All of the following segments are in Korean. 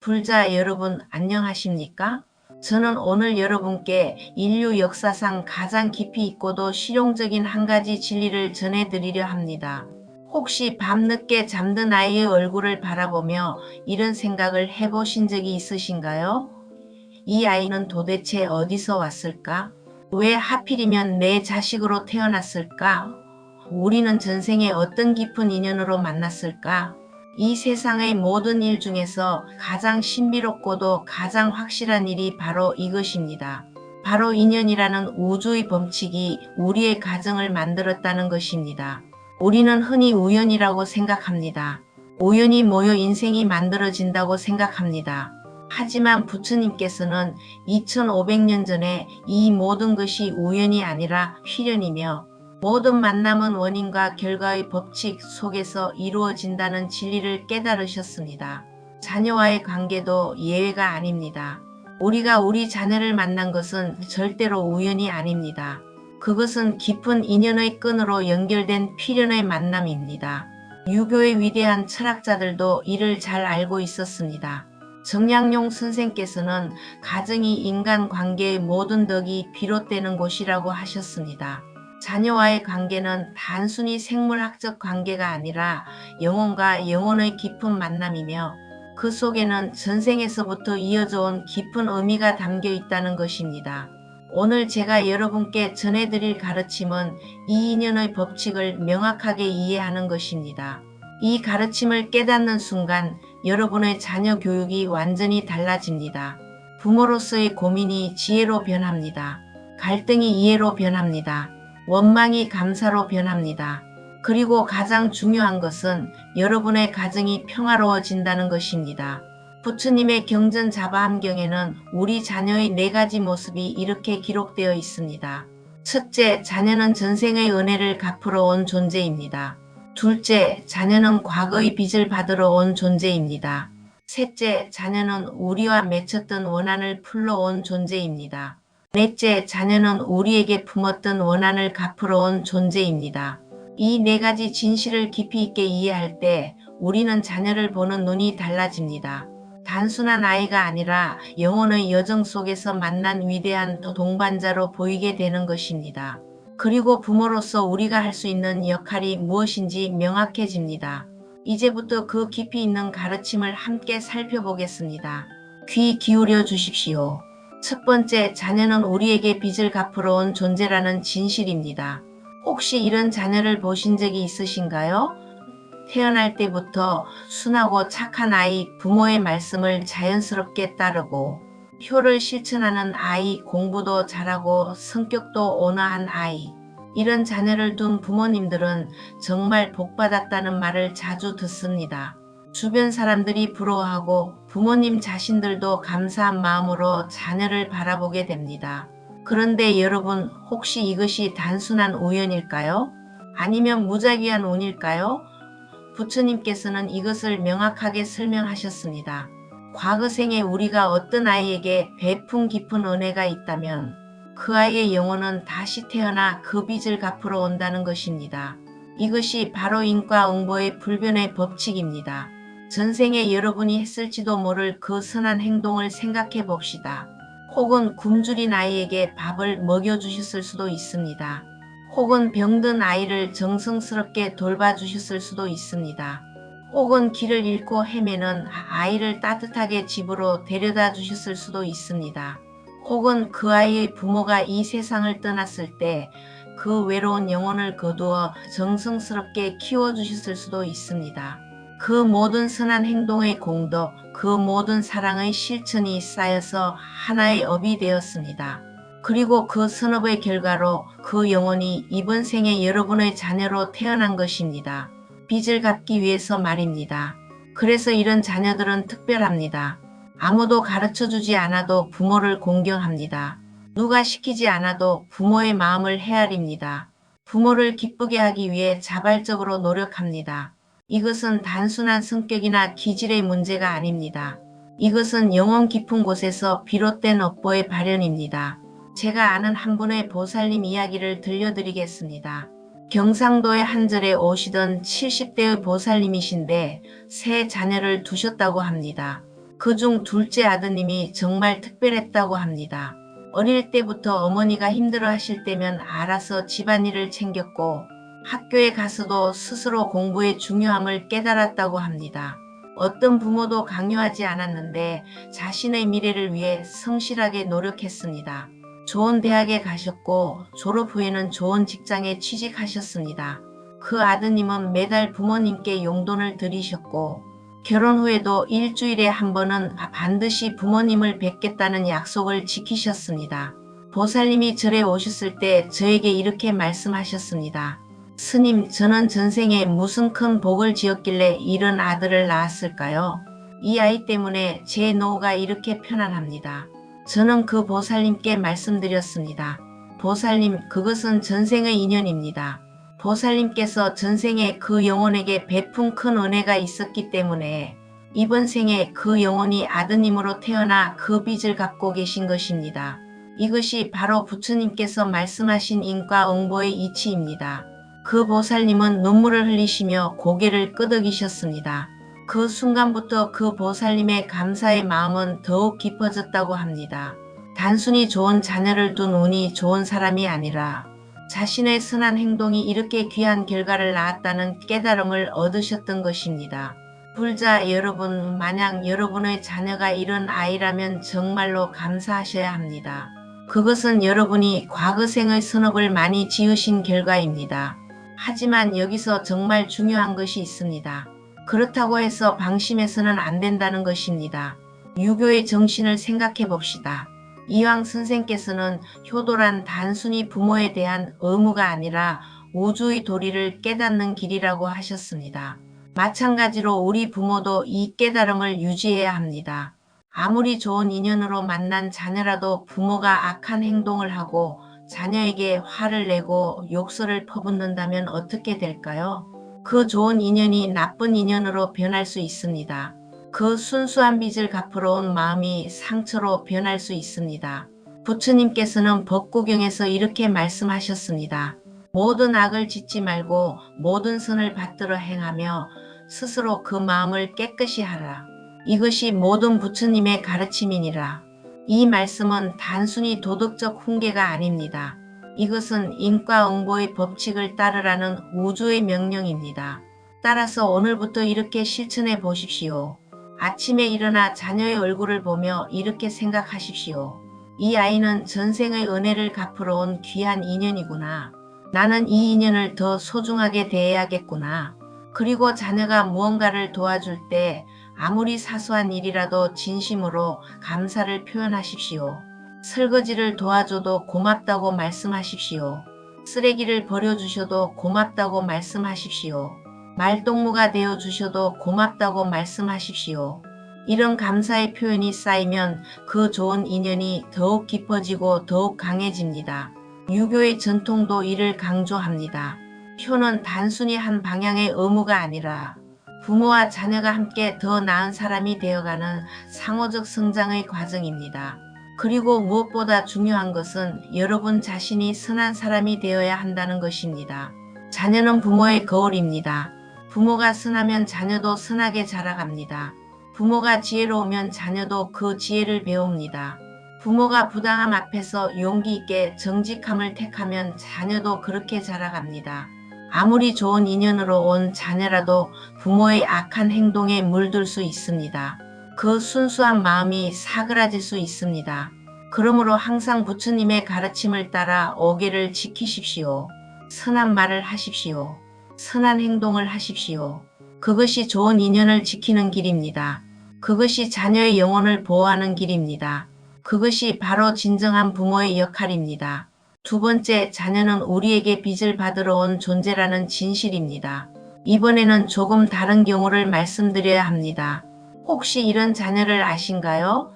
불자 여러분 안녕하십니까? 저는 오늘 여러분께 인류 역사상 가장 깊이 있고도 실용적인 한 가지 진리를 전해드리려 합니다. 혹시 밤늦게 잠든 아이의 얼굴을 바라보며 이런 생각을 해보신 적이 있으신가요? 이 아이는 도대체 어디서 왔을까? 왜 하필이면 내 자식으로 태어났을까? 우리는 전생에 어떤 깊은 인연으로 만났을까? 이 세상의 모든 일 중에서 가장 신비롭고도 가장 확실한 일이 바로 이것입니다. 바로 인연이라는 우주의 법칙이 우리의 가정을 만들었다는 것입니다. 우리는 흔히 우연이라고 생각합니다. 우연히 모여 인생이 만들어진다고 생각합니다. 하지만 부처님께서는 2500년 전에 이 모든 것이 우연이 아니라 필연이며 모든 만남은 원인과 결과의 법칙 속에서 이루어진다는 진리를 깨달으셨습니다. 자녀와의 관계도 예외가 아닙니다. 우리가 우리 자녀를 만난 것은 절대로 우연이 아닙니다. 그것은 깊은 인연의 끈으로 연결된 필연의 만남입니다. 유교의 위대한 철학자들도 이를 잘 알고 있었습니다. 정약용 선생께서는 가정이 인간관계의 모든 덕이 비롯되는 곳이라고 하셨습니다. 자녀와의 관계는 단순히 생물학적 관계가 아니라 영혼과 영혼의 깊은 만남이며 그 속에는 전생에서부터 이어져 온 깊은 의미가 담겨 있다는 것입니다. 오늘 제가 여러분께 전해드릴 가르침은 이 인연의 법칙을 명확하게 이해하는 것입니다. 이 가르침을 깨닫는 순간 여러분의 자녀 교육이 완전히 달라집니다. 부모로서의 고민이 지혜로 변합니다. 갈등이 이해로 변합니다. 원망이 감사로 변합니다. 그리고 가장 중요한 것은 여러분의 가정이 평화로워진다는 것입니다. 부처님의 경전 자바함경에는 우리 자녀의 4가지 모습이 이렇게 기록되어 있습니다. 첫째, 자녀는 전생의 은혜를 갚으러 온 존재입니다. 둘째, 자녀는 과거의 빚을 받으러 온 존재입니다. 셋째, 자녀는 우리와 맺혔던 원한을 풀러 온 존재입니다. 넷째, 자녀는 우리에게 품었던 원한을 갚으러 온 존재입니다. 이 4가지 진실을 깊이 있게 이해할 때 우리는 자녀를 보는 눈이 달라집니다. 단순한 아이가 아니라 영혼의 여정 속에서 만난 위대한 동반자로 보이게 되는 것입니다. 그리고 부모로서 우리가 할 수 있는 역할이 무엇인지 명확해집니다. 이제부터 그 깊이 있는 가르침을 함께 살펴보겠습니다. 귀 기울여 주십시오. 첫 번째, 자녀는 우리에게 빚을 갚으러 온 존재라는 진실입니다. 혹시 이런 자녀를 보신 적이 있으신가요? 태어날 때부터 순하고 착한 아이, 부모의 말씀을 자연스럽게 따르고 효를 실천하는 아이, 공부도 잘하고 성격도 온화한 아이. 이런 자녀를 둔 부모님들은 정말 복받았다는 말을 자주 듣습니다. 주변 사람들이 부러워하고 부모님 자신들도 감사한 마음으로 자녀를 바라보게 됩니다. 그런데 여러분, 혹시 이것이 단순한 우연일까요? 아니면 무작위한 운일까요? 부처님께서는 이것을 명확하게 설명하셨습니다. 과거 생에 우리가 어떤 아이에게 베푼 깊은 은혜가 있다면 그 아이의 영혼은 다시 태어나 그 빚을 갚으러 온다는 것입니다. 이것이 바로 인과응보의 불변의 법칙입니다. 전생에 여러분이 했을지도 모를 그 선한 행동을 생각해 봅시다. 혹은 굶주린 아이에게 밥을 먹여주셨을 수도 있습니다. 혹은 병든 아이를 정성스럽게 돌봐주셨을 수도 있습니다. 혹은 길을 잃고 헤매는 아이를 따뜻하게 집으로 데려다 주셨을 수도 있습니다. 혹은 그 아이의 부모가 이 세상을 떠났을 때 그 외로운 영혼을 거두어 정성스럽게 키워주셨을 수도 있습니다. 그 모든 선한 행동의 공덕, 그 모든 사랑의 실천이 쌓여서 하나의 업이 되었습니다. 그리고 그 선업의 결과로 그 영혼이 이번 생에 여러분의 자녀로 태어난 것입니다. 빚을 갚기 위해서 말입니다. 그래서 이런 자녀들은 특별합니다. 아무도 가르쳐주지 않아도 부모를 공경합니다. 누가 시키지 않아도 부모의 마음을 헤아립니다. 부모를 기쁘게 하기 위해 자발적으로 노력합니다. 이것은 단순한 성격이나 기질의 문제가 아닙니다. 이것은 영혼 깊은 곳에서 비롯된 업보의 발현입니다. 제가 아는 한 분의 보살님 이야기를 들려드리겠습니다. 경상도의 한 절에 오시던 70대의 보살님이신데 세 자녀를 두셨다고 합니다. 그중 둘째 아드님이 정말 특별했다고 합니다. 어릴 때부터 어머니가 힘들어 하실 때면 알아서 집안일을 챙겼고 학교에 가서도 스스로 공부의 중요함을 깨달았다고 합니다. 어떤 부모도 강요하지 않았는데 자신의 미래를 위해 성실하게 노력했습니다. 좋은 대학에 가셨고 졸업 후에는 좋은 직장에 취직하셨습니다. 그 아드님은 매달 부모님께 용돈을 드리셨고 결혼 후에도 일주일에 한 번은 반드시 부모님을 뵙겠다는 약속을 지키셨습니다. 보살님이 절에 오셨을 때 저에게 이렇게 말씀하셨습니다. 스님, 저는 전생에 무슨 큰 복을 지었길래 이런 아들을 낳았을까요? 이 아이 때문에 제 노후가 이렇게 편안합니다. 저는 그 보살님께 말씀드렸습니다. 보살님, 그것은 전생의 인연입니다. 보살님께서 전생에 그 영혼에게 베푼 큰 은혜가 있었기 때문에 이번 생에 그 영혼이 아드님으로 태어나 그 빚을 갚고 계신 것입니다. 이것이 바로 부처님께서 말씀하신 인과응보의 이치입니다. 그 보살님은 눈물을 흘리시며 고개를 끄덕이셨습니다. 그 순간부터 그 보살님의 감사의 마음은 더욱 깊어졌다고 합니다. 단순히 좋은 자녀를 둔 운이 좋은 사람이 아니라 자신의 선한 행동이 이렇게 귀한 결과를 낳았다는 깨달음을 얻으셨던 것입니다. 불자 여러분, 만약 여러분의 자녀가 이런 아이라면 정말로 감사하셔야 합니다. 그것은 여러분이 과거생의 선업을 많이 지으신 결과입니다. 하지만 여기서 정말 중요한 것이 있습니다. 그렇다고 해서 방심해서는 안 된다는 것입니다. 유교의 정신을 생각해 봅시다. 이황 선생께서는 효도란 단순히 부모에 대한 의무가 아니라 우주의 도리를 깨닫는 길이라고 하셨습니다. 마찬가지로 우리 부모도 이 깨달음을 유지해야 합니다. 아무리 좋은 인연으로 만난 자녀라도 부모가 악한 행동을 하고 자녀에게 화를 내고 욕설을 퍼붓는다면 어떻게 될까요? 그 좋은 인연이 나쁜 인연으로 변할 수 있습니다. 그 순수한 빚을 갚으러 온 마음이 상처로 변할 수 있습니다. 부처님께서는 법구경에서 이렇게 말씀하셨습니다. 모든 악을 짓지 말고 모든 선을 받들어 행하며 스스로 그 마음을 깨끗이 하라. 이것이 모든 부처님의 가르침이니라. 이 말씀은 단순히 도덕적 훈계가 아닙니다. 이것은 인과응보의 법칙을 따르라는 우주의 명령입니다. 따라서 오늘부터 이렇게 실천해 보십시오. 아침에 일어나 자녀의 얼굴을 보며 이렇게 생각하십시오. 이 아이는 전생의 은혜를 갚으러 온 귀한 인연이구나. 나는 이 인연을 더 소중하게 대해야겠구나. 그리고 자녀가 무언가를 도와줄 때 아무리 사소한 일이라도 진심으로 감사를 표현하십시오. 설거지를 도와줘도 고맙다고 말씀하십시오. 쓰레기를 버려주셔도 고맙다고 말씀하십시오. 말동무가 되어주셔도 고맙다고 말씀하십시오. 이런 감사의 표현이 쌓이면 그 좋은 인연이 더욱 깊어지고 더욱 강해집니다. 유교의 전통도 이를 강조합니다. 효는 단순히 한 방향의 의무가 아니라 부모와 자녀가 함께 더 나은 사람이 되어가는 상호적 성장의 과정입니다. 그리고 무엇보다 중요한 것은 여러분 자신이 선한 사람이 되어야 한다는 것입니다. 자녀는 부모의 거울입니다. 부모가 선하면 자녀도 선하게 자라갑니다. 부모가 지혜로우면 자녀도 그 지혜를 배웁니다. 부모가 부당함 앞에서 용기 있게 정직함을 택하면 자녀도 그렇게 자라갑니다. 아무리 좋은 인연으로 온 자녀라도 부모의 악한 행동에 물들 수 있습니다. 그 순수한 마음이 사그라질 수 있습니다. 그러므로 항상 부처님의 가르침을 따라 오계를 지키십시오. 선한 말을 하십시오. 선한 행동을 하십시오. 그것이 좋은 인연을 지키는 길입니다. 그것이 자녀의 영혼을 보호하는 길입니다. 그것이 바로 진정한 부모의 역할입니다. 두 번째, 자녀는 우리에게 빚을 받으러 온 존재라는 진실입니다. 이번에는 조금 다른 경우를 말씀드려야 합니다. 혹시 이런 자녀를 아신가요?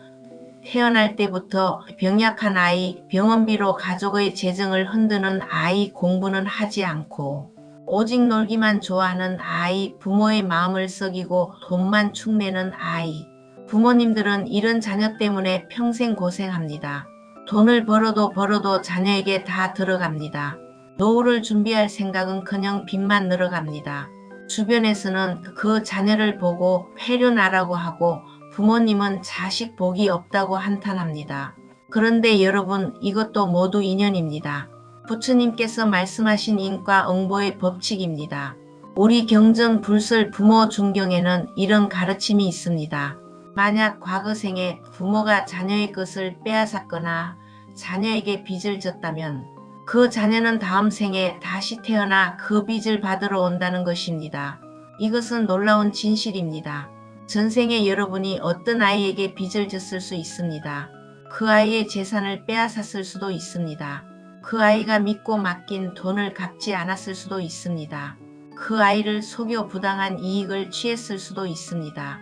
태어날 때부터 병약한 아이, 병원비로 가족의 재정을 흔드는 아이, 공부는 하지 않고 오직 놀기만 좋아하는 아이, 부모의 마음을 썩이고 돈만 축내는 아이. 부모님들은 이런 자녀 때문에 평생 고생합니다. 돈을 벌어도 자녀에게 다 들어갑니다. 노후를 준비할 생각은커녕 빚만 늘어갑니다. 주변에서는 그 자녀를 보고 회류나라고 하고 부모님은 자식 복이 없다고 한탄합니다. 그런데 여러분, 이것도 모두 인연입니다. 부처님께서 말씀하신 인과 응보의 법칙입니다. 우리 경전 불설 부모 존경에는 이런 가르침이 있습니다. 만약 과거 생에 부모가 자녀의 것을 빼앗았거나 자녀에게 빚을 졌다면 그 자녀는 다음 생에 다시 태어나 그 빚을 받으러 온다는 것입니다. 이것은 놀라운 진실입니다. 전생에 여러분이 어떤 아이에게 빚을 졌을 수 있습니다. 그 아이의 재산을 빼앗았을 수도 있습니다. 그 아이가 믿고 맡긴 돈을 갚지 않았을 수도 있습니다. 그 아이를 속여 부당한 이익을 취했을 수도 있습니다.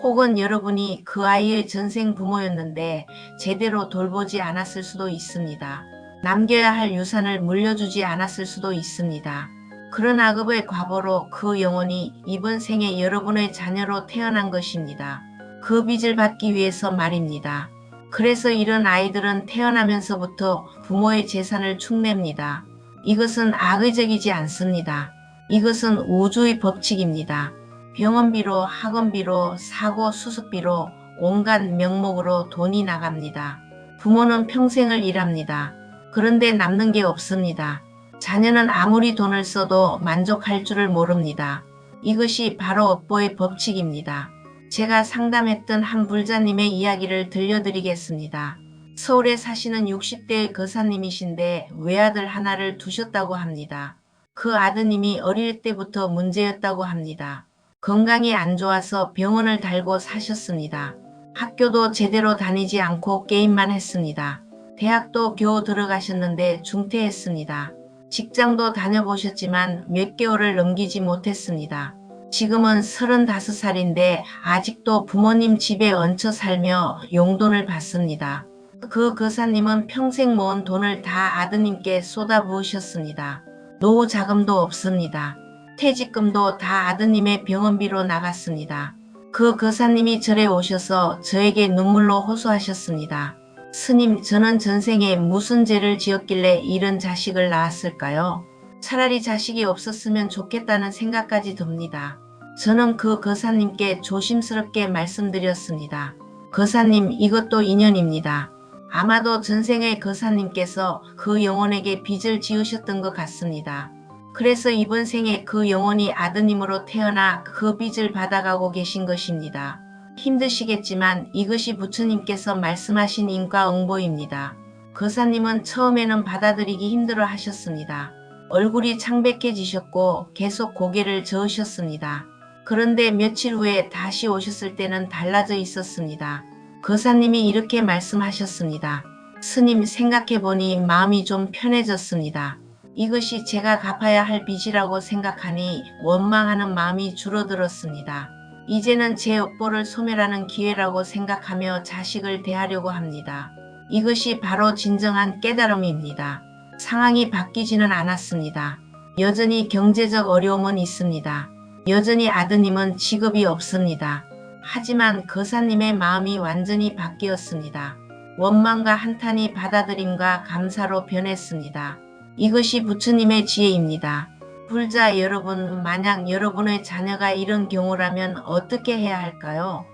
혹은 여러분이 그 아이의 전생 부모였는데 제대로 돌보지 않았을 수도 있습니다. 남겨야 할 유산을 물려주지 않았을 수도 있습니다. 그런 악업의 과보로 그 영혼이 이번 생에 여러분의 자녀로 태어난 것입니다. 그 빚을 받기 위해서 말입니다. 그래서 이런 아이들은 태어나면서부터 부모의 재산을 축냅니다. 이것은 악의적이지 않습니다. 이것은 우주의 법칙입니다. 병원비로, 학원비로, 사고 수습비로 온갖 명목으로 돈이 나갑니다. 부모는 평생을 일합니다. 그런데 남는 게 없습니다. 자녀는 아무리 돈을 써도 만족할 줄을 모릅니다. 이것이 바로 업보의 법칙입니다. 제가 상담했던 한 불자님의 이야기를 들려드리겠습니다. 서울에 사시는 60대의 거사님이신데 외아들 하나를 두셨다고 합니다. 그 아드님이 어릴 때부터 문제였다고 합니다. 건강이 안 좋아서 병원을 달고 사셨습니다. 학교도 제대로 다니지 않고 게임만 했습니다. 대학도 겨우 들어가셨는데 중퇴했습니다. 직장도 다녀보셨지만 몇 개월을 넘기지 못했습니다. 지금은 35살인데 아직도 부모님 집에 얹혀 살며 용돈을 받습니다. 그 거사님은 평생 모은 돈을 다 아드님께 쏟아부으셨습니다. 노후 자금도 없습니다. 퇴직금도 다 아드님의 병원비로 나갔습니다. 그 거사님이 절에 오셔서 저에게 눈물로 호소하셨습니다. 스님, 저는 전생에 무슨 죄를 지었길래 이런 자식을 낳았을까요? 차라리 자식이 없었으면 좋겠다는 생각까지 듭니다. 저는 그 거사님께 조심스럽게 말씀드렸습니다. 거사님, 이것도 인연입니다. 아마도 전생의 거사님께서 그 영혼에게 빚을 지으셨던 것 같습니다. 그래서 이번 생에 그 영혼이 아드님으로 태어나 그 빚을 받아가고 계신 것입니다. 힘드시겠지만 이것이 부처님께서 말씀하신 인과응보입니다. 거사님은 처음에는 받아들이기 힘들어 하셨습니다. 얼굴이 창백해지셨고 계속 고개를 저으셨습니다. 그런데 며칠 후에 다시 오셨을 때는 달라져 있었습니다. 거사님이 이렇게 말씀하셨습니다. 스님, 생각해보니 마음이 좀 편해졌습니다. 이것이 제가 갚아야 할 빚이라고 생각하니 원망하는 마음이 줄어들었습니다. 이제는 제 업보를 소멸하는 기회라고 생각하며 자식을 대하려고 합니다. 이것이 바로 진정한 깨달음입니다. 상황이 바뀌지는 않았습니다. 여전히 경제적 어려움은 있습니다. 여전히 아드님은 직업이 없습니다. 하지만 거사님의 마음이 완전히 바뀌었습니다. 원망과 한탄이 받아들임과 감사로 변했습니다. 이것이 부처님의 지혜입니다. 불자 여러분, 만약 여러분의 자녀가 이런 경우라면 어떻게 해야 할까요?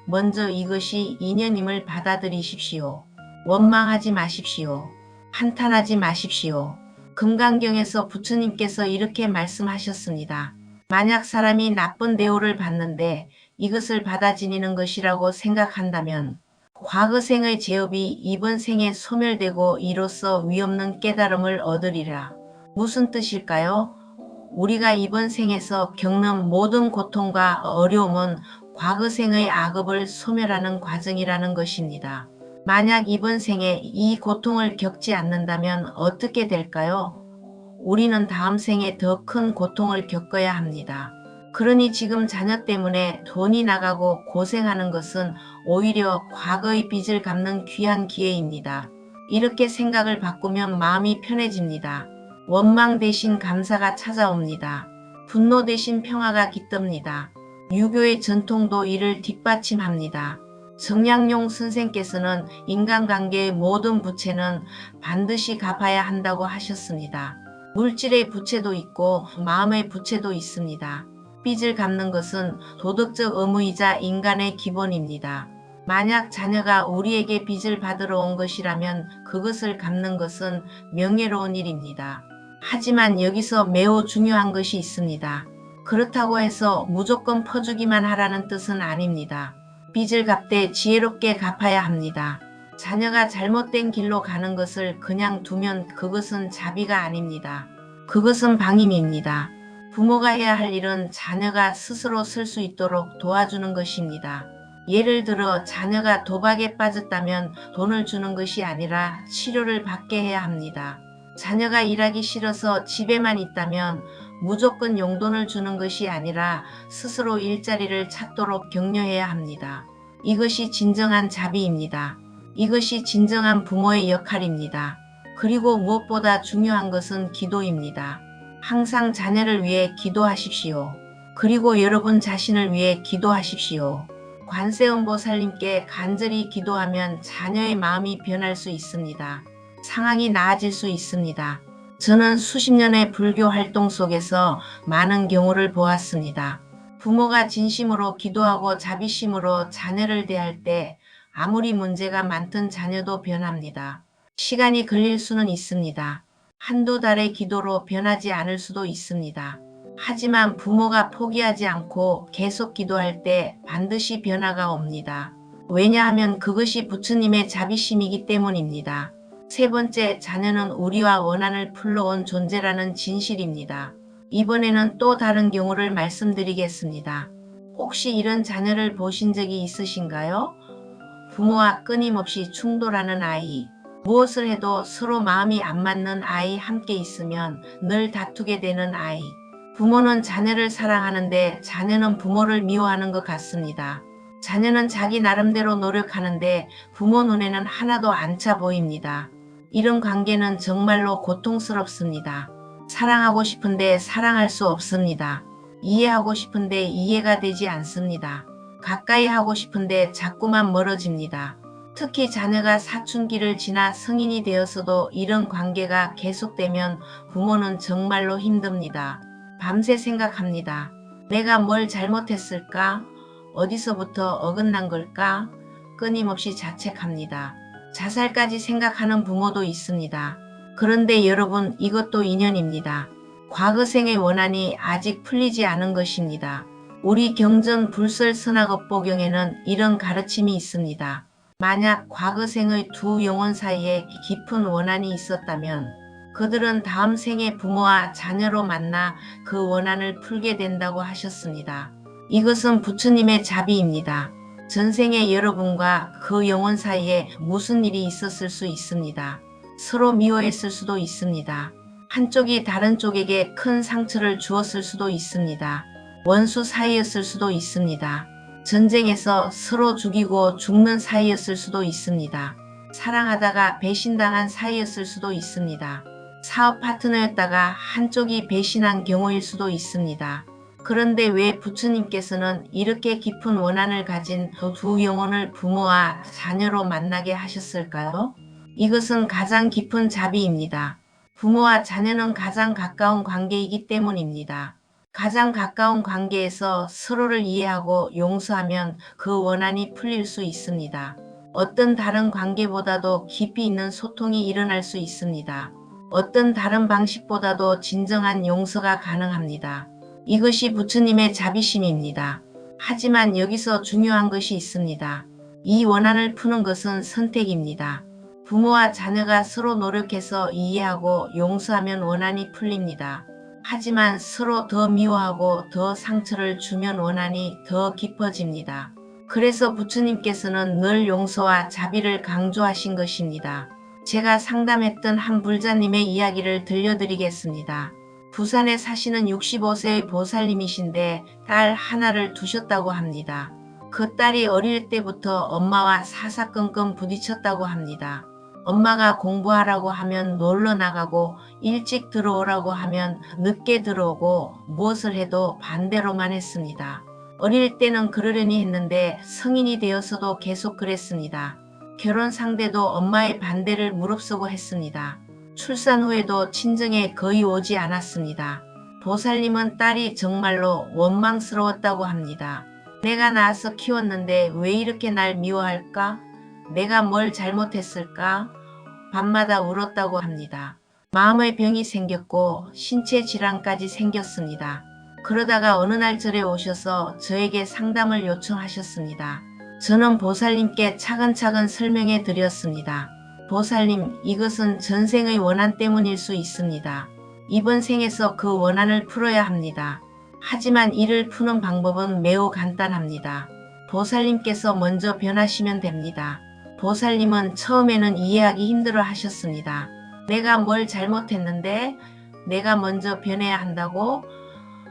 먼저 이것이 인연임을 받아들이십시오. 원망하지 마십시오. 한탄하지 마십시오. 금강경에서 부처님께서 이렇게 말씀하셨습니다. 만약 사람이 나쁜 대우를 받는데 이것을 받아 지니는 것이라고 생각한다면 과거 생의 죄업이 이번 생에 소멸되고 이로써 위없는 깨달음을 얻으리라. 무슨 뜻일까요? 우리가 이번 생에서 겪는 모든 고통과 어려움은 과거 생의 악업을 소멸하는 과정이라는 것입니다. 만약 이번 생에 이 고통을 겪지 않는다면 어떻게 될까요? 우리는 다음 생에 더 큰 고통을 겪어야 합니다. 그러니 지금 자녀 때문에 돈이 나가고 고생하는 것은 오히려 과거의 빚을 갚는 귀한 기회입니다. 이렇게 생각을 바꾸면 마음이 편해집니다. 원망 대신 감사가 찾아옵니다. 분노 대신 평화가 깃듭니다. 유교의 전통도 이를 뒷받침합니다. 정약용 선생께서는 인간관계의 모든 부채는 반드시 갚아야 한다고 하셨습니다. 물질의 부채도 있고 마음의 부채도 있습니다. 빚을 갚는 것은 도덕적 의무이자 인간의 기본입니다. 만약 자녀가 우리에게 빚을 받으러 온 것이라면 그것을 갚는 것은 명예로운 일입니다. 하지만 여기서 매우 중요한 것이 있습니다. 그렇다고 해서 무조건 퍼주기만 하라는 뜻은 아닙니다. 빚을 갚되 지혜롭게 갚아야 합니다. 자녀가 잘못된 길로 가는 것을 그냥 두면 그것은 자비가 아닙니다. 그것은 방임입니다. 부모가 해야 할 일은 자녀가 스스로 설 수 있도록 도와주는 것입니다. 예를 들어 자녀가 도박에 빠졌다면 돈을 주는 것이 아니라 치료를 받게 해야 합니다. 자녀가 일하기 싫어서 집에만 있다면 무조건 용돈을 주는 것이 아니라 스스로 일자리를 찾도록 격려해야 합니다. 이것이 진정한 자비입니다. 이것이 진정한 부모의 역할입니다. 그리고 무엇보다 중요한 것은 기도입니다. 항상 자녀를 위해 기도하십시오. 그리고 여러분 자신을 위해 기도하십시오. 관세음보살님께 간절히 기도하면 자녀의 마음이 변할 수 있습니다. 상황이 나아질 수 있습니다. 저는 수십 년의 불교 활동 속에서 많은 경우를 보았습니다. 부모가 진심으로 기도하고 자비심으로 자녀를 대할 때 아무리 문제가 많든 자녀도 변합니다. 시간이 걸릴 수는 있습니다. 한두 달의 기도로 변하지 않을 수도 있습니다. 하지만 부모가 포기하지 않고 계속 기도할 때 반드시 변화가 옵니다. 왜냐하면 그것이 부처님의 자비심이기 때문입니다. 세 번째, 자녀는 우리와 원한을 풀러온 존재라는 진실입니다. 이번에는 또 다른 경우를 말씀드리겠습니다. 혹시 이런 자녀를 보신 적이 있으신가요? 부모와 끊임없이 충돌하는 아이, 무엇을 해도 서로 마음이 안 맞는 아이, 함께 있으면 늘 다투게 되는 아이. 부모는 자녀를 사랑하는데 자녀는 부모를 미워하는 것 같습니다. 자녀는 자기 나름대로 노력하는데 부모 눈에는 하나도 안 차 보입니다. 이런 관계는 정말로 고통스럽습니다. 사랑하고 싶은데 사랑할 수 없습니다. 이해하고 싶은데 이해가 되지 않습니다. 가까이 하고 싶은데 자꾸만 멀어집니다. 특히 자녀가 사춘기를 지나 성인이 되어서도 이런 관계가 계속되면 부모는 정말로 힘듭니다. 밤새 생각합니다. 내가 뭘 잘못했을까? 어디서부터 어긋난 걸까? 끊임없이 자책합니다. 자살까지 생각하는 부모도 있습니다. 그런데 여러분, 이것도 인연입니다. 과거생의 원한이 아직 풀리지 않은 것입니다. 우리 경전 불설선악업보경에는 이런 가르침이 있습니다. 만약 과거생의 두 영혼 사이에 깊은 원한이 있었다면 그들은 다음 생에 부모와 자녀로 만나 그 원한을 풀게 된다고 하셨습니다. 이것은 부처님의 자비입니다. 전생에 여러분과 그 영혼 사이에 무슨 일이 있었을 수 있습니다. 서로 미워했을 수도 있습니다. 한쪽이 다른 쪽에게 큰 상처를 주었을 수도 있습니다. 원수 사이였을 수도 있습니다. 전쟁에서 서로 죽이고 죽는 사이였을 수도 있습니다. 사랑하다가 배신당한 사이였을 수도 있습니다. 사업 파트너였다가 한쪽이 배신한 경우일 수도 있습니다. 그런데 왜 부처님께서는 이렇게 깊은 원한을 가진 두 영혼을 부모와 자녀로 만나게 하셨을까요? 이것은 가장 깊은 자비입니다. 부모와 자녀는 가장 가까운 관계이기 때문입니다. 가장 가까운 관계에서 서로를 이해하고 용서하면 그 원한이 풀릴 수 있습니다. 어떤 다른 관계보다도 깊이 있는 소통이 일어날 수 있습니다. 어떤 다른 방식보다도 진정한 용서가 가능합니다. 이것이 부처님의 자비심입니다. 하지만 여기서 중요한 것이 있습니다. 이 원한을 푸는 것은 선택입니다. 부모와 자녀가 서로 노력해서 이해하고 용서하면 원한이 풀립니다. 하지만 서로 더 미워하고 더 상처를 주면 원한이 더 깊어집니다. 그래서 부처님께서는 늘 용서와 자비를 강조하신 것입니다. 제가 상담했던 한 불자님의 이야기를 들려드리겠습니다. 부산에 사시는 65세의 보살님이신데 딸 하나를 두셨다고 합니다. 그 딸이 어릴 때부터 엄마와 사사건건 부딪혔다고 합니다. 엄마가 공부하라고 하면 놀러 나가고 일찍 들어오라고 하면 늦게 들어오고 무엇을 해도 반대로만 했습니다. 어릴 때는 그러려니 했는데 성인이 되어서도 계속 그랬습니다. 결혼 상대도 엄마의 반대를 무릅쓰고 했습니다. 출산 후에도 친정에 거의 오지 않았습니다. 보살님은 딸이 정말로 원망스러웠다고 합니다. 내가 낳아서 키웠는데 왜 이렇게 날 미워할까? 내가 뭘 잘못했을까? 밤마다 울었다고 합니다. 마음의 병이 생겼고 신체 질환까지 생겼습니다. 그러다가 어느 날 절에 오셔서 저에게 상담을 요청하셨습니다. 저는 보살님께 차근차근 설명해 드렸습니다. 보살님, 이것은 전생의 원한 때문일 수 있습니다. 이번 생에서 그 원한을 풀어야 합니다. 하지만 이를 푸는 방법은 매우 간단합니다. 보살님께서 먼저 변하시면 됩니다. 보살님은 처음에는 이해하기 힘들어 하셨습니다. 내가 뭘 잘못했는데 내가 먼저 변해야 한다고?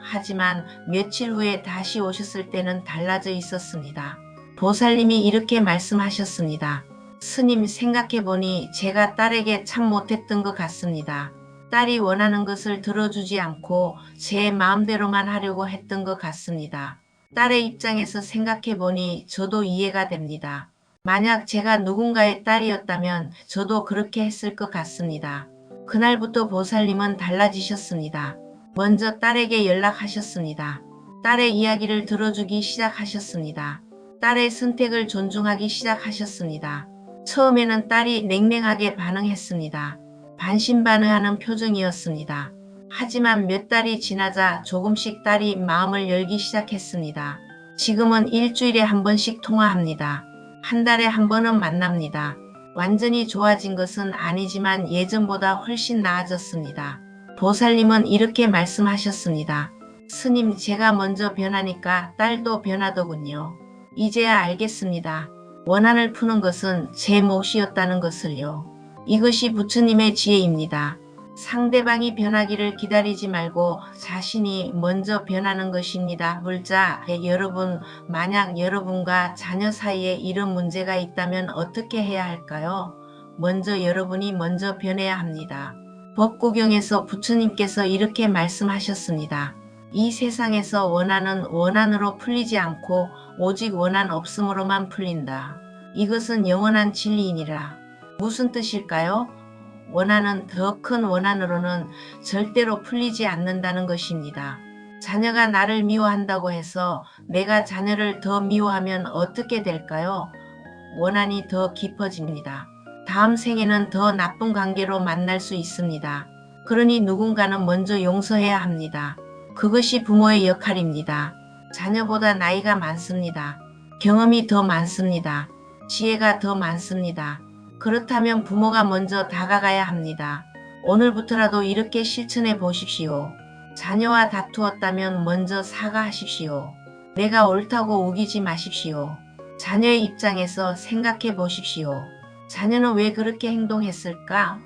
하지만 며칠 후에 다시 오셨을 때는 달라져 있었습니다. 보살님이 이렇게 말씀하셨습니다. 스님, 생각해보니 제가 딸에게 참 못했던 것 같습니다. 딸이 원하는 것을 들어주지 않고 제 마음대로만 하려고 했던 것 같습니다. 딸의 입장에서 생각해보니 저도 이해가 됩니다. 만약 제가 누군가의 딸이었다면 저도 그렇게 했을 것 같습니다. 그날부터 보살님은 달라지셨습니다. 먼저 딸에게 연락하셨습니다. 딸의 이야기를 들어주기 시작하셨습니다. 딸의 선택을 존중하기 시작하셨습니다. 처음에는 딸이 냉랭하게 반응했습니다. 반신반의하는 표정이었습니다. 하지만 몇 달이 지나자 조금씩 딸이 마음을 열기 시작했습니다. 지금은 일주일에 한 번씩 통화합니다. 한 달에 한 번은 만납니다. 완전히 좋아진 것은 아니지만 예전보다 훨씬 나아졌습니다. 보살님은 이렇게 말씀하셨습니다. 스님, 제가 먼저 변하니까 딸도 변하더군요. 이제야 알겠습니다. 원한을 푸는 것은 제 몫이었다는 것을요. 이것이 부처님의 지혜입니다. 상대방이 변하기를 기다리지 말고 자신이 먼저 변하는 것입니다. 물자, 여러분, 만약 여러분과 자녀 사이에 이런 문제가 있다면 어떻게 해야 할까요? 먼저 여러분이 먼저 변해야 합니다. 법구경에서 부처님께서 이렇게 말씀하셨습니다. 이 세상에서 원한은 원한으로 풀리지 않고 오직 원한 없음으로만 풀린다. 이것은 영원한 진리이니라. 무슨 뜻일까요? 원한은 더 큰 원한으로는 절대로 풀리지 않는다는 것입니다. 자녀가 나를 미워한다고 해서 내가 자녀를 더 미워하면 어떻게 될까요? 원한이 더 깊어집니다. 다음 생에는 더 나쁜 관계로 만날 수 있습니다. 그러니 누군가는 먼저 용서해야 합니다. 그것이 부모의 역할입니다. 자녀보다 나이가 많습니다. 경험이 더 많습니다. 지혜가 더 많습니다. 그렇다면 부모가 먼저 다가가야 합니다. 오늘부터라도 이렇게 실천해 보십시오. 자녀와 다투었다면 먼저 사과하십시오. 내가 옳다고 우기지 마십시오. 자녀의 입장에서 생각해 보십시오. 자녀는 왜 그렇게 행동했을까?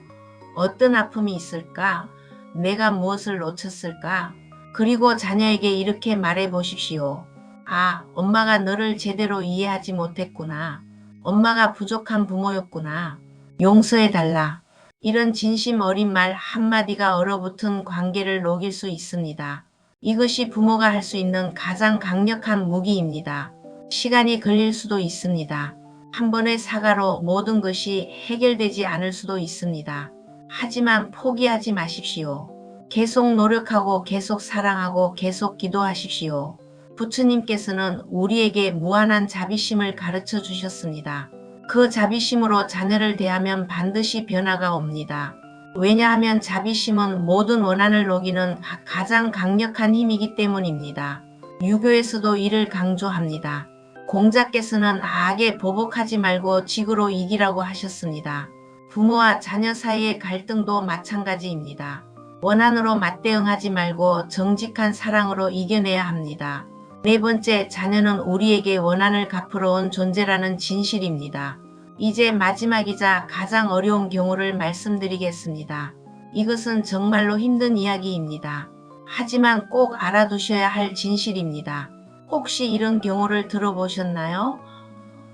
어떤 아픔이 있을까? 내가 무엇을 놓쳤을까? 그리고 자녀에게 이렇게 말해 보십시오. 아, 엄마가 너를 제대로 이해하지 못했구나. 엄마가 부족한 부모였구나. 용서해달라. 이런 진심 어린 말 한마디가 얼어붙은 관계를 녹일 수 있습니다. 이것이 부모가 할 수 있는 가장 강력한 무기입니다. 시간이 걸릴 수도 있습니다. 한 번의 사과로 모든 것이 해결되지 않을 수도 있습니다. 하지만 포기하지 마십시오. 계속 노력하고 계속 사랑하고 계속 기도하십시오. 부처님께서는 우리에게 무한한 자비심을 가르쳐 주셨습니다. 그 자비심으로 자녀를 대하면 반드시 변화가 옵니다. 왜냐하면 자비심은 모든 원한을 녹이는 가장 강력한 힘이기 때문입니다. 유교에서도 이를 강조합니다. 공자께서는 악에 보복하지 말고 직으로 이기라고 하셨습니다. 부모와 자녀 사이의 갈등도 마찬가지입니다. 원한으로 맞대응하지 말고 정직한 사랑으로 이겨내야 합니다. 네 번째, 자녀는 우리에게 원한을 갚으러 온 존재라는 진실입니다. 이제 마지막이자 가장 어려운 경우를 말씀드리겠습니다. 이것은 정말로 힘든 이야기입니다. 하지만 꼭 알아두셔야 할 진실입니다. 혹시 이런 경우를 들어보셨나요?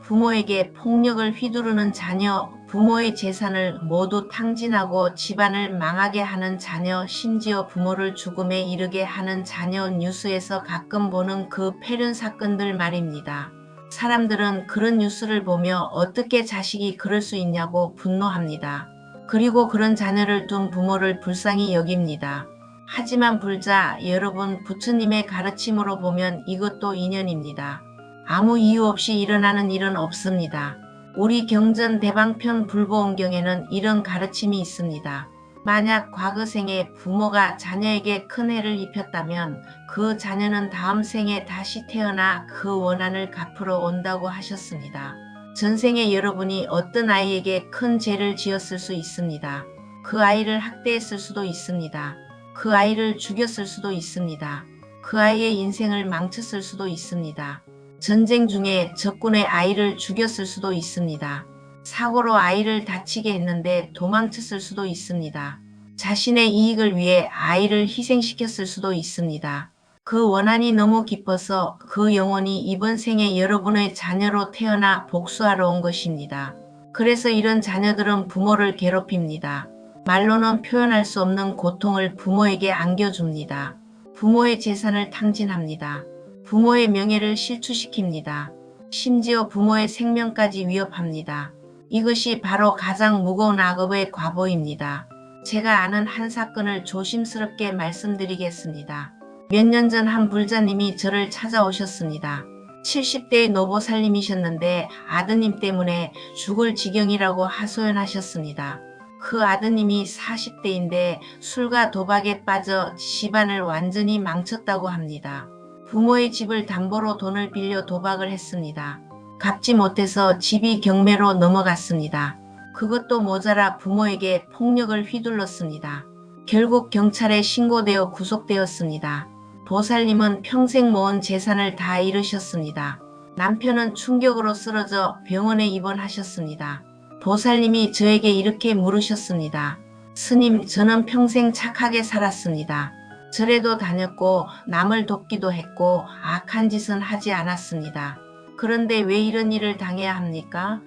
부모에게 폭력을 휘두르는 자녀, 부모의 재산을 모두 탕진하고 집안을 망하게 하는 자녀, 심지어 부모를 죽음에 이르게 하는 자녀, 뉴스에서 가끔 보는 그 폐륜 사건들 말입니다. 사람들은 그런 뉴스를 보며 어떻게 자식이 그럴 수 있냐고 분노합니다. 그리고 그런 자녀를 둔 부모를 불쌍히 여깁니다. 하지만 불자 여러분, 부처님의 가르침으로 보면 이것도 인연입니다. 아무 이유 없이 일어나는 일은 없습니다. 우리 경전 대방편 불보원경에는 이런 가르침이 있습니다. 만약 과거 생에 부모가 자녀에게 큰 해를 입혔다면 그 자녀는 다음 생에 다시 태어나 그 원한을 갚으러 온다고 하셨습니다. 전생에 여러분이 어떤 아이에게 큰 죄를 지었을 수 있습니다. 그 아이를 학대했을 수도 있습니다. 그 아이를 죽였을 수도 있습니다. 그 아이의 인생을 망쳤을 수도 있습니다. 전쟁 중에 적군의 아이를 죽였을 수도 있습니다. 사고로 아이를 다치게 했는데 도망쳤을 수도 있습니다. 자신의 이익을 위해 아이를 희생시켰을 수도 있습니다. 그 원한이 너무 깊어서 그 영혼이 이번 생에 여러분의 자녀로 태어나 복수하러 온 것입니다. 그래서 이런 자녀들은 부모를 괴롭힙니다. 말로는 표현할 수 없는 고통을 부모에게 안겨줍니다. 부모의 재산을 탕진합니다. 부모의 명예를 실추시킵니다. 심지어 부모의 생명까지 위협합니다. 이것이 바로 가장 무거운 악업의 과보입니다. 제가 아는 한 사건을 조심스럽게 말씀드리겠습니다. 몇 년 전 한 불자님이 저를 찾아오셨습니다. 70대의 노보살님이셨는데 아드님 때문에 죽을 지경이라고 하소연하셨습니다. 그 아드님이 40대인데 술과 도박에 빠져 집안을 완전히 망쳤다고 합니다. 부모의 집을 담보로 돈을 빌려 도박을 했습니다. 갚지 못해서 집이 경매로 넘어갔습니다. 그것도 모자라 부모에게 폭력을 휘둘렀습니다. 결국 경찰에 신고되어 구속되었습니다. 보살님은 평생 모은 재산을 다 잃으셨습니다. 남편은 충격으로 쓰러져 병원에 입원하셨습니다. 보살님이 저에게 이렇게 물으셨습니다. 스님, 저는 평생 착하게 살았습니다. 절에도 다녔고 남을 돕기도 했고 악한 짓은 하지 않았습니다. 그런데 왜 이런 일을 당해야 합니까?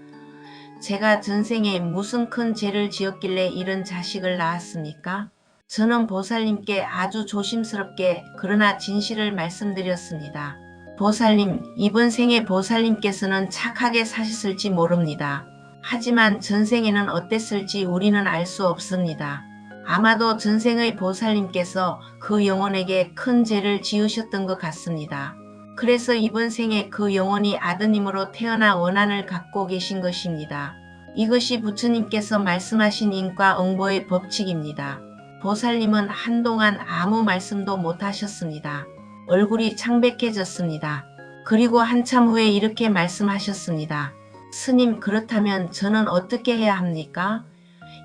제가 전생에 무슨 큰 죄를 지었길래 이런 자식을 낳았습니까? 저는 보살님께 아주 조심스럽게 그러나 진실을 말씀드렸습니다. 보살님, 이번 생에 보살님께서는 착하게 사셨을지 모릅니다. 하지만 전생에는 어땠을지 우리는 알 수 없습니다. 아마도 전생의 보살님께서 그 영혼에게 큰 죄를 지으셨던 것 같습니다. 그래서 이번 생에 그 영혼이 아드님으로 태어나 원한을 갖고 계신 것입니다. 이것이 부처님께서 말씀하신 인과응보의 법칙입니다. 보살님은 한동안 아무 말씀도 못하셨습니다. 얼굴이 창백해졌습니다. 그리고 한참 후에 이렇게 말씀하셨습니다. 스님, 그렇다면 저는 어떻게 해야 합니까?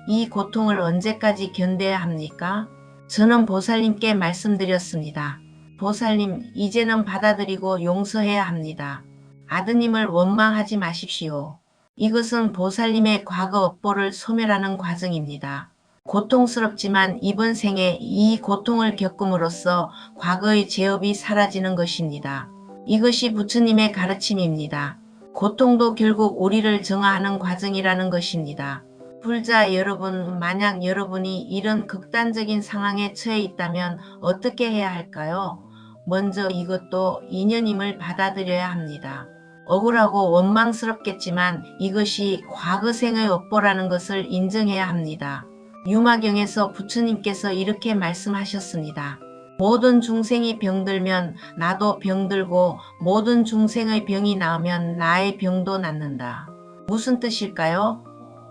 이 고통을 언제까지 견뎌야 합니까? 저는 보살님께 말씀드렸습니다. 보살님, 이제는 받아들이고 용서해야 합니다. 아드님을 원망하지 마십시오. 이것은 보살님의 과거 업보를 소멸하는 과정입니다. 고통스럽지만 이번 생에 이 고통을 겪음으로써 과거의 죄업이 사라지는 것입니다. 이것이 부처님의 가르침입니다. 고통도 결국 우리를 정화하는 과정이라는 것입니다. 불자 여러분, 만약 여러분이 이런 극단적인 상황에 처해 있다면 어떻게 해야 할까요? 먼저 이것도 인연임을 받아들여야 합니다. 억울하고 원망스럽겠지만 이것이 과거생의 업보라는 것을 인정해야 합니다. 유마경에서 부처님께서 이렇게 말씀하셨습니다. 모든 중생이 병들면 나도 병들고 모든 중생의 병이 나으면 나의 병도 낫는다. 무슨 뜻일까요?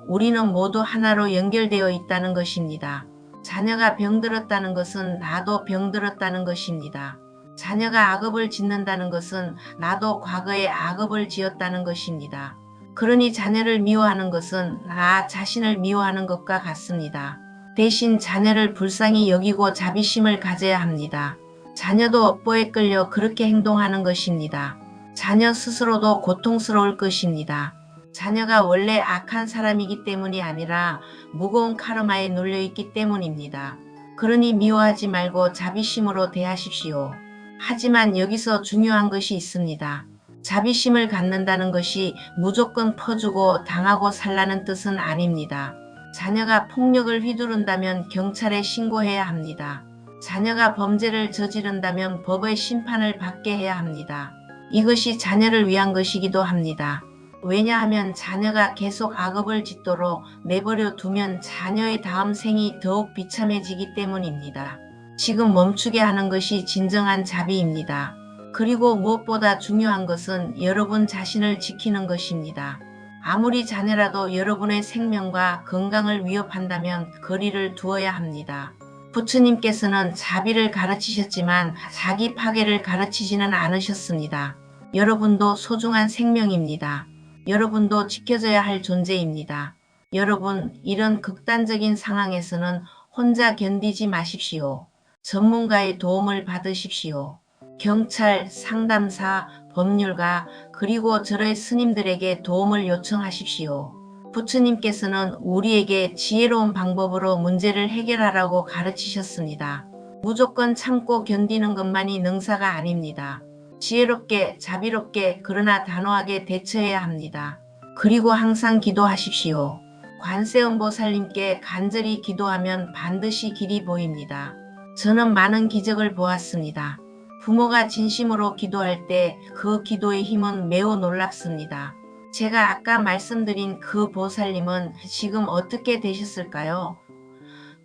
우리는 모두 하나로 연결되어 있다는 것입니다. 자녀가 병들었다는 것은 나도 병들었다는 것입니다. 자녀가 악업을 짓는다는 것은 나도 과거에 악업을 지었다는 것입니다. 그러니 자녀를 미워하는 것은 나 자신을 미워하는 것과 같습니다. 대신 자녀를 불쌍히 여기고 자비심을 가져야 합니다. 자녀도 업보에 끌려 그렇게 행동하는 것입니다. 자녀 스스로도 고통스러울 것입니다. 자녀가 원래 악한 사람이기 때문이 아니라 무거운 카르마에 눌려있기 때문입니다. 그러니 미워하지 말고 자비심으로 대하십시오. 하지만 여기서 중요한 것이 있습니다. 자비심을 갖는다는 것이 무조건 퍼주고 당하고 살라는 뜻은 아닙니다. 자녀가 폭력을 휘두른다면 경찰에 신고해야 합니다. 자녀가 범죄를 저지른다면 법의 심판을 받게 해야 합니다. 이것이 자녀를 위한 것이기도 합니다. 왜냐하면 자녀가 계속 악업을 짓도록 내버려 두면 자녀의 다음 생이 더욱 비참해지기 때문입니다. 지금 멈추게 하는 것이 진정한 자비입니다. 그리고 무엇보다 중요한 것은 여러분 자신을 지키는 것입니다. 아무리 자녀라도 여러분의 생명과 건강을 위협한다면 거리를 두어야 합니다. 부처님께서는 자비를 가르치셨지만 자기 파괴를 가르치지는 않으셨습니다. 여러분도 소중한 생명입니다. 여러분도 지켜져야 할 존재입니다. 여러분, 이런 극단적인 상황에서는 혼자 견디지 마십시오. 전문가의 도움을 받으십시오. 경찰, 상담사, 법률가, 그리고 절의 스님들에게 도움을 요청하십시오. 부처님께서는 우리에게 지혜로운 방법으로 문제를 해결하라고 가르치셨습니다. 무조건 참고 견디는 것만이 능사가 아닙니다. 지혜롭게, 자비롭게, 그러나 단호하게 대처해야 합니다. 그리고 항상 기도하십시오. 관세음보살님께 간절히 기도하면 반드시 길이 보입니다. 저는 많은 기적을 보았습니다. 부모가 진심으로 기도할 때 그 기도의 힘은 매우 놀랍습니다. 제가 아까 말씀드린 그 보살님은 지금 어떻게 되셨을까요?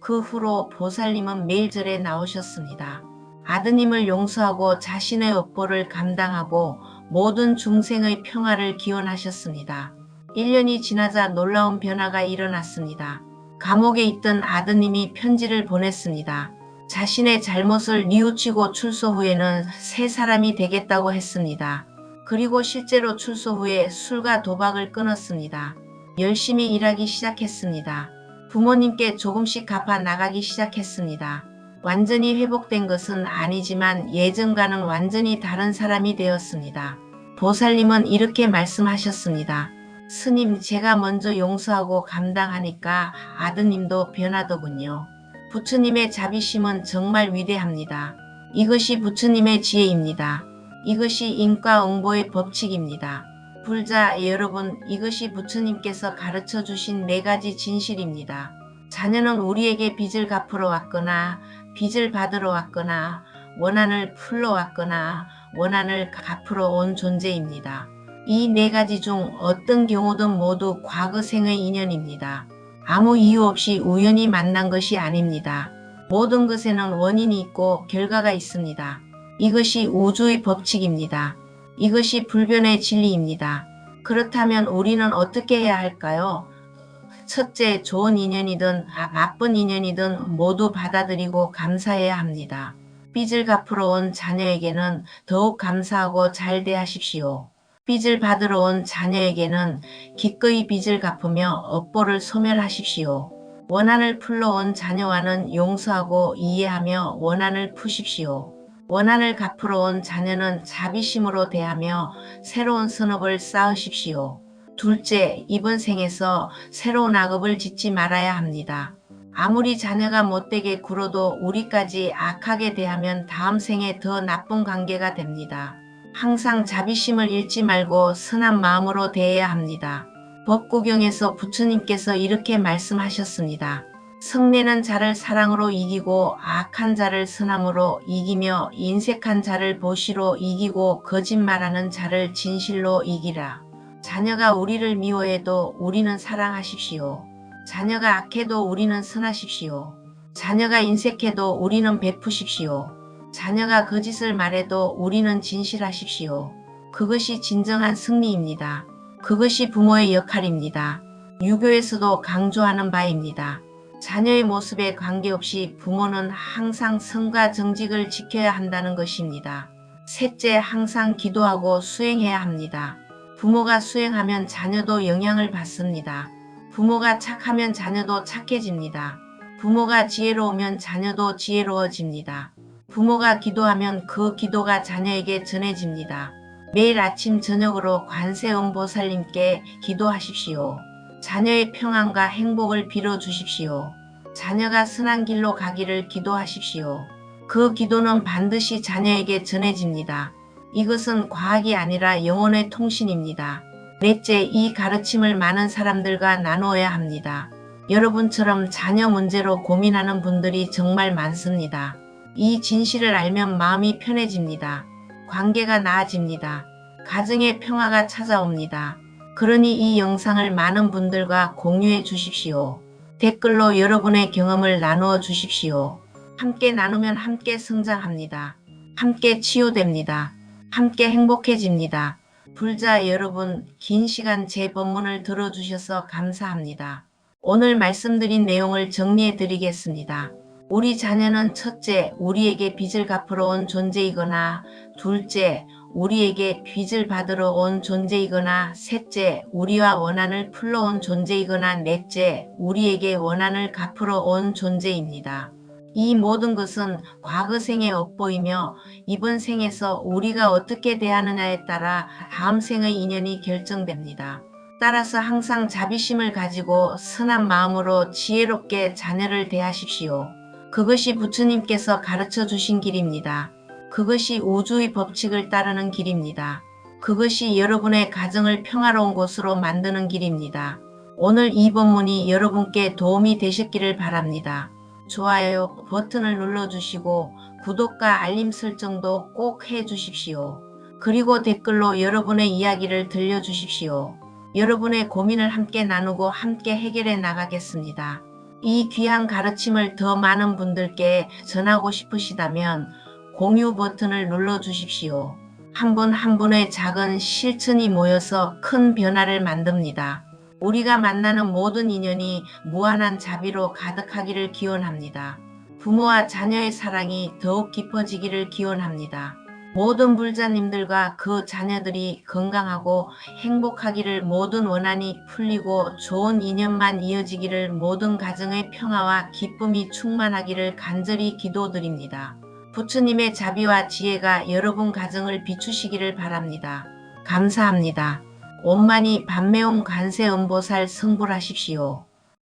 그 후로 보살님은 매일 절에 나오셨습니다. 아드님을 용서하고 자신의 업보를 감당하고 모든 중생의 평화를 기원하셨습니다. 1년이 지나자 놀라운 변화가 일어났습니다. 감옥에 있던 아드님이 편지를 보냈습니다. 자신의 잘못을 뉘우치고 출소 후에는 새 사람이 되겠다고 했습니다. 그리고 실제로 출소 후에 술과 도박을 끊었습니다. 열심히 일하기 시작했습니다. 부모님께 조금씩 갚아 나가기 시작했습니다. 완전히 회복된 것은 아니지만 예전과는 완전히 다른 사람이 되었습니다. 보살님은 이렇게 말씀하셨습니다. 스님, 제가 먼저 용서하고 감당하니까 아드님도 변하더군요. 부처님의 자비심은 정말 위대합니다. 이것이 부처님의 지혜입니다. 이것이 인과응보의 법칙입니다. 불자 여러분, 이것이 부처님께서 가르쳐 주신 4가지 진실입니다. 자녀는 우리에게 빚을 갚으러 왔거나 빚을 받으러 왔거나 원한을 풀러 왔거나 원한을 갚으러 온 존재입니다. 이 4가지 중 어떤 경우든 모두 과거생의 인연입니다. 아무 이유 없이 우연히 만난 것이 아닙니다. 모든 것에는 원인이 있고 결과가 있습니다. 이것이 우주의 법칙입니다. 이것이 불변의 진리입니다. 그렇다면 우리는 어떻게 해야 할까요? 첫째, 좋은 인연이든 나쁜 인연이든 모두 받아들이고 감사해야 합니다. 빚을 갚으러 온 자녀에게는 더욱 감사하고 잘 대하십시오. 빚을 받으러 온 자녀에게는 기꺼이 빚을 갚으며 업보를 소멸하십시오. 원한을 풀러 온 자녀와는 용서하고 이해하며 원한을 푸십시오. 원한을 갚으러 온 자녀는 자비심으로 대하며 새로운 선업을 쌓으십시오. 둘째, 이번 생에서 새로운 악업을 짓지 말아야 합니다. 아무리 자녀가 못되게 굴어도 우리까지 악하게 대하면 다음 생에 더 나쁜 관계가 됩니다. 항상 자비심을 잃지 말고 선한 마음으로 대해야 합니다. 법구경에서 부처님께서 이렇게 말씀하셨습니다. 성내는 자를 사랑으로 이기고 악한 자를 선함으로 이기며 인색한 자를 보시로 이기고 거짓말하는 자를 진실로 이기라. 자녀가 우리를 미워해도 우리는 사랑하십시오. 자녀가 악해도 우리는 선하십시오. 자녀가 인색해도 우리는 베푸십시오. 자녀가 거짓을 말해도 우리는 진실하십시오. 그것이 진정한 승리입니다. 그것이 부모의 역할입니다. 유교에서도 강조하는 바입니다. 자녀의 모습에 관계없이 부모는 항상 성과 정직을 지켜야 한다는 것입니다. 셋째, 항상 기도하고 수행해야 합니다. 부모가 수행하면 자녀도 영향을 받습니다. 부모가 착하면 자녀도 착해집니다. 부모가 지혜로우면 자녀도 지혜로워집니다. 부모가 기도하면 그 기도가 자녀에게 전해집니다. 매일 아침 저녁으로 관세음보살님께 기도하십시오. 자녀의 평안과 행복을 빌어주십시오. 자녀가 선한 길로 가기를 기도하십시오. 그 기도는 반드시 자녀에게 전해집니다. 이것은 과학이 아니라 영혼의 통신입니다. 넷째, 이 가르침을 많은 사람들과 나누어야 합니다. 여러분처럼 자녀 문제로 고민하는 분들이 정말 많습니다. 이 진실을 알면 마음이 편해집니다. 관계가 나아집니다. 가정의 평화가 찾아옵니다. 그러니 이 영상을 많은 분들과 공유해 주십시오. 댓글로 여러분의 경험을 나누어 주십시오. 함께 나누면 함께 성장합니다. 함께 치유됩니다. 함께 행복해집니다. 불자 여러분, 긴 시간 제 법문을 들어주셔서 감사합니다. 오늘 말씀드린 내용을 정리해 드리겠습니다. 우리 자녀는 첫째, 우리에게 빚을 갚으러 온 존재이거나, 둘째, 우리에게 빚을 받으러 온 존재이거나, 셋째, 우리와 원한을 풀러 온 존재이거나, 넷째, 우리에게 원한을 갚으러 온 존재입니다. 이 모든 것은 과거 생에 엿보이며 이번 생에서 우리가 어떻게 대하느냐에 따라 다음 생의 인연이 결정됩니다. 따라서 항상 자비심을 가지고 선한 마음으로 지혜롭게 자녀를 대하십시오. 그것이 부처님께서 가르쳐 주신 길입니다. 그것이 우주의 법칙을 따르는 길입니다. 그것이 여러분의 가정을 평화로운 곳으로 만드는 길입니다. 오늘 이 법문이 여러분께 도움이 되셨기를 바랍니다. 좋아요 버튼을 눌러주시고 구독과 알림 설정도 꼭 해주십시오. 그리고 댓글로 여러분의 이야기를 들려주십시오. 여러분의 고민을 함께 나누고 함께 해결해 나가겠습니다. 이 귀한 가르침을 더 많은 분들께 전하고 싶으시다면 공유 버튼을 눌러주십시오. 한 분 한 분의 작은 실천이 모여서 큰 변화를 만듭니다. 우리가 만나는 모든 인연이 무한한 자비로 가득하기를 기원합니다. 부모와 자녀의 사랑이 더욱 깊어지기를 기원합니다. 모든 불자님들과 그 자녀들이 건강하고 행복하기를, 모든 원한이 풀리고 좋은 인연만 이어지기를, 모든 가정의 평화와 기쁨이 충만하기를 간절히 기도드립니다. 부처님의 자비와 지혜가 여러분 가정을 비추시기를 바랍니다. 감사합니다. 온만이 반매옹 관세음보살 성불하십시오.